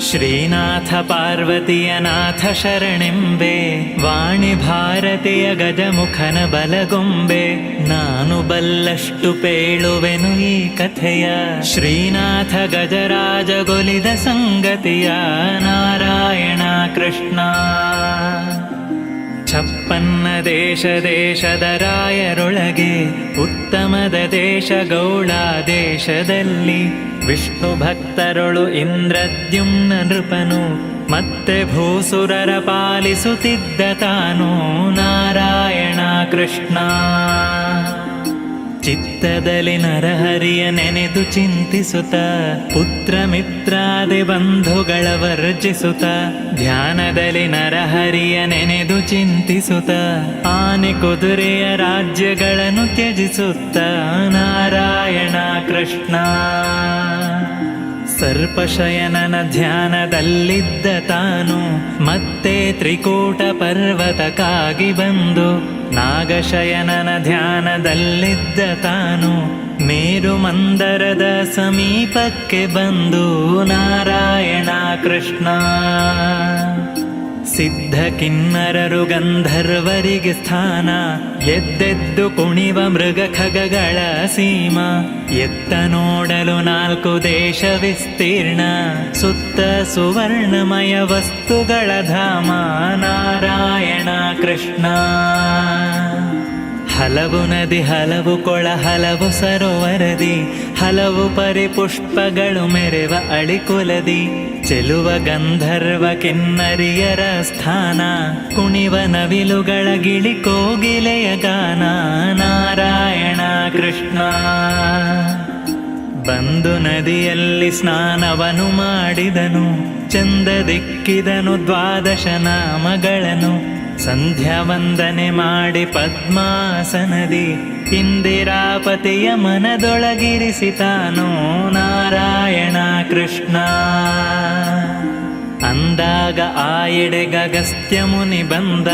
ಶ್ರೀನಾಥ ಪಾರ್ವತಿಯ ನಾಥ ಶರಣೆಂಬೆ, ವಾಣಿ ಭಾರತಿಯ ಗಜಮುಖನ ಬಲಗೊಂಬೆ. ನಾನು ಬಲ್ಲಷ್ಟು ಪೇಳುವೆನು ಈ ಕಥೆಯ, ಶ್ರೀನಾಥ ಗಜರಾಜಗೊಲಿದ ಸಂಗತಿಯ. ನಾರಾಯಣ ಕೃಷ್ಣ. ಛಪ್ಪನ್ನ ದೇಶ ದೇಶದ ರಾಯರೊಳಗೆ, ಉತ್ತಮದ ದೇಶ ಗೌಳ ದೇಶದಲ್ಲಿ. ವಿಷ್ಣು ಭಕ್ತರೊಳು ಇಂದ್ರದ್ಯುಮ್ನ ನೃಪನು, ಮತ್ತೆ ಭೂಸುರರ ಪಾಲಿಸುತ್ತಿದ್ದ ತಾನು. ನಾರಾಯಣ ಕೃಷ್ಣ. ಚಿತ್ತದಲ್ಲಿ ನರಹರಿಯ ನೆನೆದು ಚಿಂತಿಸುತ್ತ, ಪುತ್ರ ಮಿತ್ರಾದಿ ಬಂಧುಗಳ ವರ್ಜಿಸುತ್ತ. ಧ್ಯಾನದಲ್ಲಿ ನರಹರಿಯ ನೆನೆದು ಚಿಂತಿಸುತ್ತ, ಆನೆ ಕುದುರೆಯ ರಾಜ್ಯಗಳನ್ನು ತ್ಯಜಿಸುತ್ತ. ನಾರಾಯಣ ಕೃಷ್ಣ. ಸರ್ಪಶಯನನ ಧ್ಯಾನದಲ್ಲಿದ್ದ ತಾನು, ಮತ್ತೆ ತ್ರಿಕೂಟ ಪರ್ವತಕ್ಕಾಗಿ ಬಂದು. ನಾಗಶಯನನ ಧ್ಯಾನದಲ್ಲಿದ್ದ ತಾನು, ಮೇರು ಮಂದರದ ಸಮೀಪಕ್ಕೆ ಬಂದು. ನಾರಾಯಣ ಕೃಷ್ಣ. ಸಿದ್ಧ ಕಿನ್ನರರು ಗಂಧರ್ವರಿಗೆ ಸ್ಥಾನ, ಎದ್ದೆದ್ದು ಕುಣಿವ ಮೃಗ ಖಗಗಳ ಸೀಮ. ಎತ್ತ ನೋಡಲು 4 ದೇಶ ವಿಸ್ತೀರ್ಣ, ಸುತ್ತ ಸುವರ್ಣಮಯ ವಸ್ತುಗಳ ಧಾಮ. ನಾರಾಯಣ ಕೃಷ್ಣ. ಹಲವು ನದಿ ಹಲವು ಕೊಳ ಹಲವು ಸರೋವರದಿ, ಹಲವು ಪರಿಪುಷ್ಪಗಳು ಮೆರೆವ ಅಳಿಕುಲದಿ. ಚೆಲುವ ಗಂಧರ್ವ ಕಿನ್ನರಿಯರ ಸ್ಥಾನ, ಕುಣಿವ ನವಿಲುಗಳ ಗಿಳಿ ಕೋಗಿಲೆಯ ಗಾನ. ನಾರಾಯಣ ಕೃಷ್ಣ. ಬಂದು ನದಿಯಲ್ಲಿ ಸ್ನಾನವನು ಮಾಡಿದನು, ಚಂದದಿಕ್ಕಿದನು 12 ನಾಮಗಳನ್ನು. ಸಂಧ್ಯಾ ವಂದನೆ ಮಾಡಿ ಪದ್ಮಾಸನದಿ, ಇಂದಿರಾಪತಿಯ ಮನದೊಳಗಿರಿಸಿತಾನು. ನಾರಾಯಣ ಕೃಷ್ಣ. ಅಂದಾಗ ಆ ಎಡೆಗ ಅಗಸ್ತ್ಯ ಮುನಿ ಬಂದ,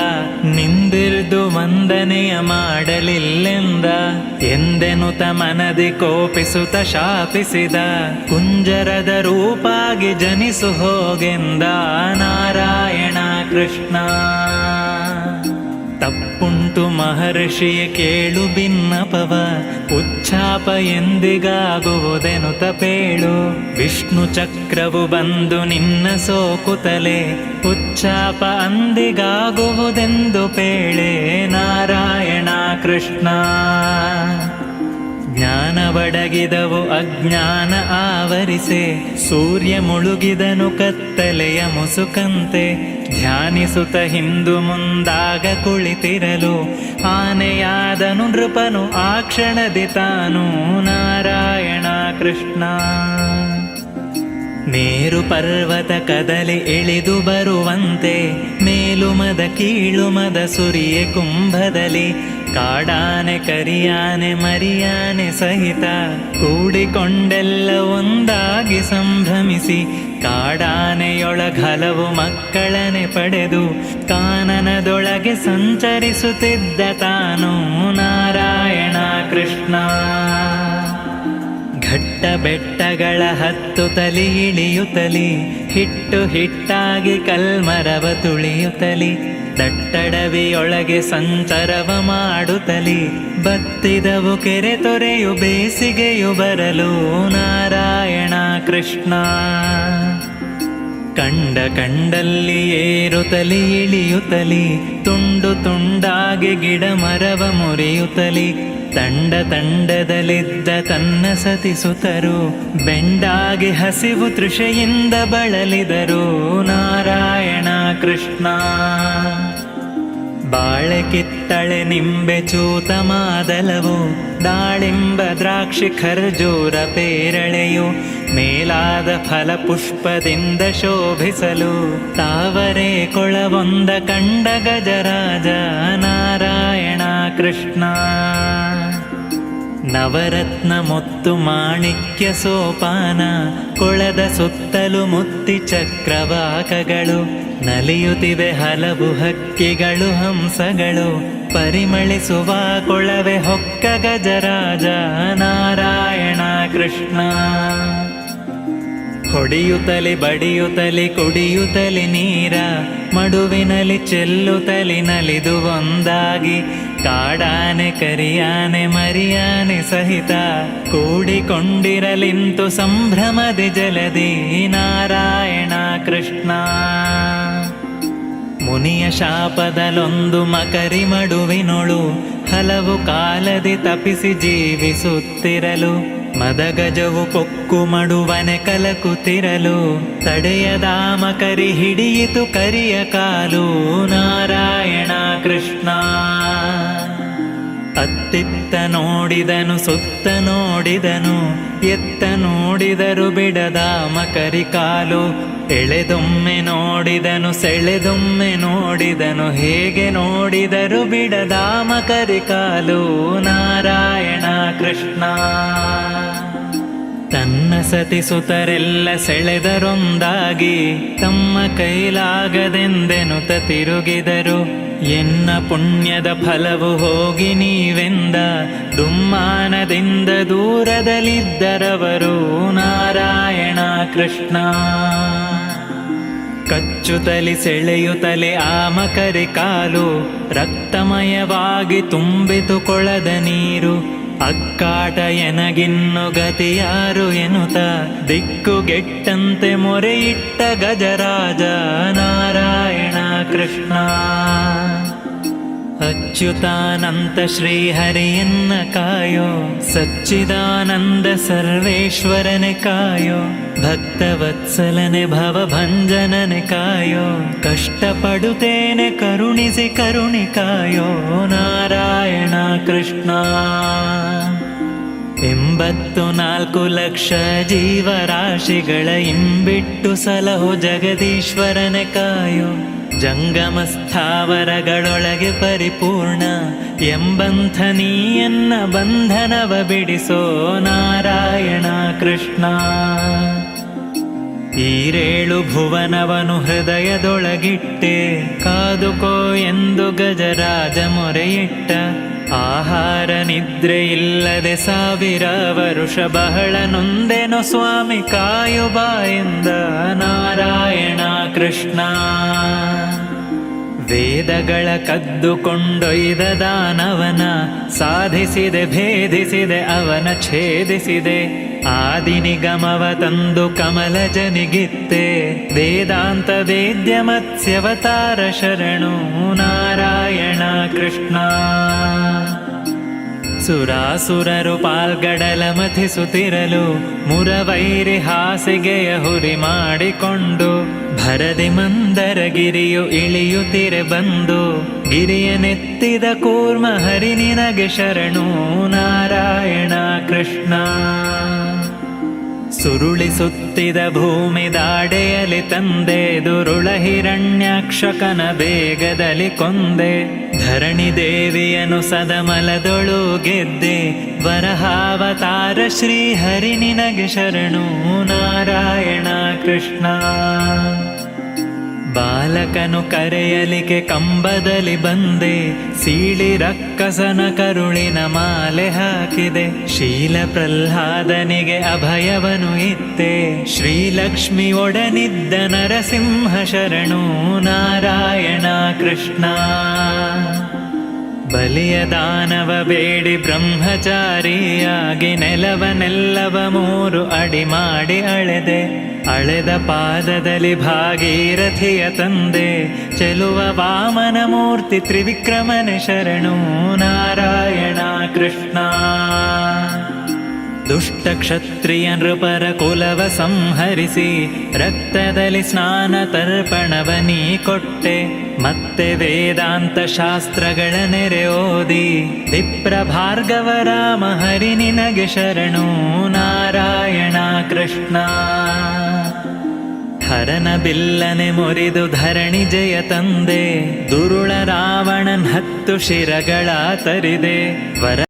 ನಿಂದಿರ್ದು ವಂದನೆಯ ಮಾಡಲಿಲ್ಲೆಂದ. ಎಂದೆನುತ ಮನದಿ ಕೋಪಿಸುತ್ತ ಶಾಪಿಸಿದ, ಕುಂಜರದ ರೂಪಾಗಿ ಜನಿಸು ಹೋಗೆಂದ. ನಾರಾಯಣ ಕೃಷ್ಣ. ತಪ್ಪುಂಟು ಮಹರ್ಷಿಯ ಕೇಳು ಭಿನ್ನಪವ, ಉಚ್ಚಾಪ ಎಂದಿಗಾಗುವುದೆನುತ ಪೇಳು. ವಿಷ್ಣು ಚಕ್ರವು ಬಂದು ನಿನ್ನ ಸೋಕುತ್ತಲೇ, ಉಚ್ಚಾಪ ಅಂದಿಗಾಗುವುದೆಂದು ಪೇಳೆ. ನಾರಾಯಣ ಕೃಷ್ಣ. ಜ್ಞಾನ ಬಡಗಿದವು ಅಜ್ಞಾನ ಆವರಿಸೆ, ಸೂರ್ಯ ಮುಳುಗಿದನು ಕತ್ತಲೆಯ ಮುಸುಕಂತೆ. ಧ್ಯಾನಿಸುತ್ತ ಹಿಂದು ಮುಂದಾಗ ಕುಳಿತಿರಲು, ಆನೆಯಾದನು ನೃಪನು ಆ ಕ್ಷಣದಿ ತಾನು. ನಾರಾಯಣ ಕೃಷ್ಣ. ಮೇರು ಪರ್ವತ ಕದಲಿ ಇಳಿದು ಬರುವಂತೆ, ಮೇಲುಮದ ಕೀಳುಮದ ಸುರಿಯೆ ಕುಂಭದಲ್ಲಿ. ಕಾಡಾನೆ ಕರಿಯಾನೆ ಮರಿಯಾನೆ ಸಹಿತ, ಕೂಡಿಕೊಂಡೆಲ್ಲ ಒಂದಾಗಿ ಸಂಭ್ರಮಿಸಿ. ಕಾಡಾನೆಯೊಳಗಲವು ಮಕ್ಕಳನೆ ಪಡೆದು, ಕಾನನದೊಳಗೆ ಸಂಚರಿಸುತ್ತಿದ್ದ ತಾನು. ನಾರಾಯಣ ಕೃಷ್ಣ. ಘಟ್ಟ ಬೆಟ್ಟಗಳ ಹತ್ತುತ್ತಲಿ ಇಳಿಯುತ್ತಲಿ, ಹಿಟ್ಟು ಹಿಟ್ಟಾಗಿ ಕಲ್ಮರವ ತುಳಿಯುತ್ತಲಿ. ದಟ್ಟಡವಿಯೊಳಗೆ ಸಂಚರವ ಮಾಡುತ್ತಲಿ, ಬತ್ತಿದವು ಕೆರೆ ತೊರೆಯು ಬೇಸಿಗೆಯು ಬರಲು. ನಾರಾಯಣ ಕೃಷ್ಣ. ಕಂಡಲ್ಲಿ ಏರುತ್ತಲಿ ಇಳಿಯುತ್ತಲಿ, ತುಂಡು ತುಂಡಾಗಿ ಗಿಡ ಮರವ ಮುರಿಯುತ್ತಲಿ. ತಂಡದಲ್ಲಿದ್ದ ತನ್ನ ಸತಿಸುತ್ತರು, ಬೆಂಡಾಗಿ ಹಸಿವು ತೃಷೆಯಿಂದ ಬಳಲಿದರು. ನಾರಾಯಣ ಕೃಷ್ಣ. ಬಾಳೆ ಕಿತ್ತಳೆ ನಿಂಬೆ ಚೂತ ಮಾದಲವು, ದಾಳಿಂಬ ದ್ರಾಕ್ಷಿ ಖರ್ಜೂರ ಪೇರಳೆಯು. ಮೇಲಾದ ಫಲಪುಷ್ಪದಿಂದ ಶೋಭಿಸಲು, ತಾವರೆ ಕೊಳವೊಂದ ಕಂಡ ಗಜರಾಜ. ನಾರಾಯಣ ಕೃಷ್ಣ. ನವರತ್ನ ಮುತ್ತು ಮಾಣಿಕ್ಯ ಸೋಪಾನ, ಕೊಳದ ಸುತ್ತಲೂ ಮುತ್ತಿ ಚಕ್ರವಾಕಗಳು. ನಲಿಯುತ್ತಿವೆ ಹಲವು ಹಕ್ಕಿಗಳು ಹಂಸಗಳು, ಪರಿಮಳಿಸುವ ಕೊಳವೆ ಹೊಕ್ಕ ಗಜರಾಜ. ನಾರಾಯಣ ಕೃಷ್ಣ. ಹೊಡೆಯುತ್ತಲಿ ಬಡಿಯುತ್ತಲಿ ಕುಡಿಯುತ್ತಲಿ ನೀರ, ಮಡುವಿನಲ್ಲಿ ಚೆಲ್ಲುತ್ತಲಿ ನಲಿದು ಒಂದಾಗಿ, ಕಾಡಾನೆ ಕರಿಯಾನೆ ಮರಿಯಾನೆ ಸಹಿತ ಕೂಡಿಕೊಂಡಿರಲಿಂತು ಸಂಭ್ರಮದಿ ಜಲದಿ ನಾರಾಯಣ ಕೃಷ್ಣ. ಮುನಿಯ ಶಾಪದಲ್ಲೊಂದು ಮಕರಿ ಮಡುವಿನೊಳು ಹಲವು ಕಾಲದಿ ತಪಿಸಿ ಜೀವಿಸುತ್ತಿರಲು, ಮದಗಜವು ಪೊಕ್ಕು ಮಡುವನೆ ಕಲಕುತ್ತಿರಲು, ತಡೆಯದ ಮಕರಿ ಹಿಡಿಯಿತು ಕರಿಯ ಕಾಲು ನಾರಾಯಣ ಕೃಷ್ಣ. ಅತ್ತಿತ್ತ ನೋಡಿದನು ಸುತ್ತ ನೋಡಿದನು, ಎತ್ತ ನೋಡಿದರು ಬಿಡದ ಮಕರಿ ಕಾಲು, ಎಳೆದೊಮ್ಮೆ ನೋಡಿದನು ಸೆಳೆದೊಮ್ಮೆ ನೋಡಿದನು, ಹೇಗೆ ನೋಡಿದರು ಬಿಡದ ಮಕರಿ ಕಾಲು ನಾರಾಯಣ ಕೃಷ್ಣ. ತನ್ನ ಸತಿಸುತರೆಲ್ಲ ಸೆಳೆದರೊಂದಾಗಿ, ತಮ್ಮ ಕೈಲಾಗದೆಂದೆನುತ ತಿರುಗಿದರು, ಎನ್ನ ಪುಣ್ಯದ ಫಲವು ಹೋಗಿ ನೀವೆಂದ ದುಮ್ಮಾನದಿಂದ ದೂರದಲ್ಲಿದ್ದರವರು ನಾರಾಯಣ ಕೃಷ್ಣ. ಕಚ್ಚುತ್ತಲಿ ಸೆಳೆಯುತ್ತಲೆ ಆ ಮಕರಿ ಕಾಲು, ರಕ್ತಮಯವಾಗಿ ತುಂಬಿತು ಕೊಳದ ನೀರು, ಅಕ್ಕಾಟ ಎನಗಿನ್ನು ಗತಿಯಾರು ಎನ್ನುತ್ತ ದಿಕ್ಕುಗೆಟ್ಟಂತೆ ಮೊರೆಯಿಟ್ಟ ಗಜರಾಜ ನಾರಾಯಣ ಕೃಷ್ಣ. ಅಚ್ಯುತಾನಂತ ಶ್ರೀಹರಿಯನ್ನ ಕಾಯೋ, ಸಚ್ಚಿದಾನಂದ ಸರ್ವೇಶ್ವರನೆ ಕಾಯೋ, ಭಕ್ತವತ್ಸಲನೆ ಭವಭಂಜನನೆ ಕಾಯೋ, ಕಷ್ಟಪಡುತ್ತೇನೆ ಕರುಣಿಸಿ ಕರುಣಿ ಕಾಯೋ ನಾರಾಯಣ ಕೃಷ್ಣ. 84 ಲಕ್ಷ ಜೀವರಾಶಿಗಳ ಇಂಬಿಟ್ಟು ಸಲಹು ಜಗದೀಶ್ವರನೆ ಕಾಯೋ, ಜಂಗಮ ಸ್ಥಾವರಗಳೊಳಗೆ ಪರಿಪೂರ್ಣ ಎಂಬಂಥ ನೀಯನ್ನ ಬಂಧನವ ಬಿಡಿಸೋ ನಾರಾಯಣ ಕೃಷ್ಣ. ಈರೇಳು ಭುವನವನು ಹೃದಯದೊಳಗಿಟ್ಟೆ, ಕಾದುಕೋ ಎಂದು ಗಜರಾಜ ಮೊರೆಯಿಟ್ಟ, ಆಹಾರ ನಿದ್ರೆ ಇಲ್ಲದೆ 1000 ವರುಷ ಬಹಳ ನೊಂದೆನೋ ಸ್ವಾಮಿ ಕಾಯುಬ ಎಂದ ನಾರಾಯಣ ಕೃಷ್ಣ. ವೇದಗಳ ಕದ್ದುಕೊಂಡೊಯ್ದ ದಾನವನ ಸಾಧಿಸಿದೆ ಭೇದಿಸಿದೆ ಅವನ ಛೇದಿಸಿದೆ, ಆದಿನಿಗಮವ ತಂದು ಕಮಲಜನಿಗಿತ್ತೆ, ವೇದಾಂತ ವೇದ್ಯ ಮತ್ಸ್ಯವತಾರ ಶರಣು ನಾರಾಯಣ ಕೃಷ್ಣ. ಸುರಾಸುರರು ಪಾಲ್ಗಡಲ ಮಥಿಸುತ್ತಿರಲು, ಮುರವೈರಿ ಹಾಸಿಗೆಯ ಹುರಿ ಮಾಡಿಕೊಂಡು, ಭರದಿ ಮಂದರಗಿರಿಯು ಇಳಿಯುತ್ತಿರೆ ಬಂದು, ಗಿರಿಯನೆತ್ತಿದ ಕೂರ್ಮ ಹರಿ ನಿನಗೆ ಶರಣು ನಾರಾಯಣ ಕೃಷ್ಣ. ಸುರುಳಿಸುತ್ತಿದ ಭೂಮಿ ದಾಡೆಯಲಿ ತಂದೆ, ದುರುಳ ಹಿರಣ್ಯಾಕ್ಷಕನ ಬೇಗದಲ್ಲಿ ಕೊಂದೆ, ಧರಣಿ ದೇವಿಯನು ಸದಮಲದೊಳು ಗೆದ್ದೆ, ವರಹಾವತಾರ ಶ್ರೀ ಹರಿ ನಿನಗೆ ಶರಣು ನಾರಾಯಣ ಕೃಷ್ಣ. ಬಾಲಕನು ಕರೆಯಲಿಕೆ ಕಂಬದಲ್ಲಿ ಬಂದೆ, ಸೀಳಿ ರಕ್ಕಸನ ಕರುಳಿನ ಮಾಲೆ ಹಾಕಿದೆ, ಶೀಲ ಪ್ರಹ್ಲಾದನಿಗೆ ಅಭಯವನು ಇತ್ತೆ, ಶ್ರೀಲಕ್ಷ್ಮಿ ಒಡನಿದ್ದ ನರಸಿಂಹ ಶರಣು ನಾರಾಯಣ ಕೃಷ್ಣ. ಬಲಿಯ ದಾನವ ಬೇಡಿ ಬ್ರಹ್ಮಚಾರಿಯಾಗಿ, ನೆಲವನೆಲ್ಲವ 3 ಅಡಿ ಮಾಡಿ ಅಳೆದೆ, ಅಳೆದ ಪಾದದಲ್ಲಿ ಭಾಗೀರಥಿಯ ತಂದೆ, ಚೆಲುವ ವಾಮನ ಮೂರ್ತಿ ತ್ರಿವಿಕ್ರಮನೆ ಶರಣು ನಾರಾಯಣ ಕೃಷ್ಣ. ದುಷ್ಟ ಕ್ಷತ್ರಿಯ ನೃಪರ ಕುಲವ ಸಂಹರಿಸಿ, ರಕ್ತದಲ್ಲಿ ಸ್ನಾನ ತರ್ಪಣವ ನೀ ಕೊಟ್ಟೆ, ಮತ್ತೆ ವೇದಾಂತ ಶಾಸ್ತ್ರಗಳ ನೆರೆ ಓದಿ, ವಿಪ್ರ ಭಾರ್ಗವ ರಾಮ ಹರಿ ನಿನಗೆ ಶರಣು ನಾರಾಯಣ ಕೃಷ್ಣ. ಹರನ ಬಿಲ್ಲನೆ ಮುರಿದು ಧರಣಿ ಜಯ ತಂದೆ, ದುರುಳ ರಾವಣನ್ 10 ಶಿರಗಳ ತರಿದೆ, ವರ